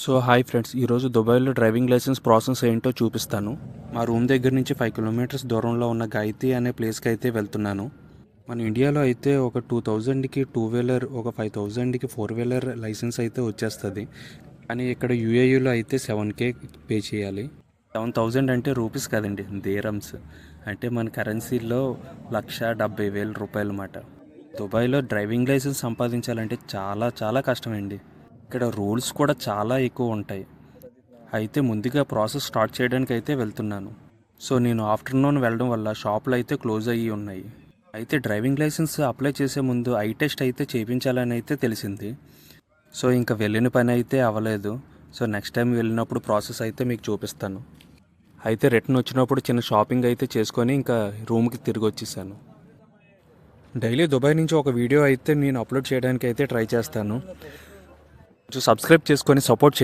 So hi friends, ఈరోజు దుబాయ్లో driving licence process ఏంటో చూపిస్తాను. మా రూమ్ దగ్గర నుంచి 5 కిలోమీటర్స్ దూరంలో ఉన్న గాయత్రి అనే ప్లేస్కి అయితే వెళ్తున్నాను. మన ఇండియాలో అయితే ఒక 2000కి టూ వీలర్, ఒక 5000కి ఫోర్ వీలర్ లైసెన్స్ అయితే వచ్చేస్తుంది. కానీ ఇక్కడ యూఏఈలో అయితే 7K పే చేయాలి. 7000 అంటే రూపీస్ కదండి, దీరమ్స్. అంటే మన కరెన్సీలో 1,70,000 రూపాయలు అన్నమాట. దుబాయ్లో డ్రైవింగ్ లైసెన్స్ సంపాదించాలంటే చాలా చాలా కష్టమండి. ఇక్కడ రూల్స్ కూడా చాలా ఎక్కువ ఉంటాయి. అయితే ముందుగా ప్రాసెస్ స్టార్ట్ చేయడానికి అయితే వెళ్తున్నాను. సో నేను ఆఫ్టర్నూన్ వెళ్ళడం వల్ల షాపులు అయితే క్లోజ్ అయ్యి ఉన్నాయి. అయితే డ్రైవింగ్ లైసెన్స్ అప్లై చేసే ముందు ఐ టెస్ట్ అయితే చేయించాలని అయితే తెలిసింది. సో ఇంకా వెళ్ళిన పని అయితే అవ్వలేదు. సో నెక్స్ట్ టైం వెళ్ళినప్పుడు ప్రాసెస్ అయితే మీకు చూపిస్తాను. అయితే రిటర్న్ వచ్చినప్పుడు చిన్న షాపింగ్ అయితే చేసుకొని ఇంకా రూమ్కి తిరిగి వచ్చేసాను. డైలీ దుబాయ్ నుంచి ఒక వీడియో అయితే నేను అప్లోడ్ చేయడానికి అయితే ట్రై చేస్తాను. సబ్స్క్రైబ్ చేసుకొని సపోర్ట్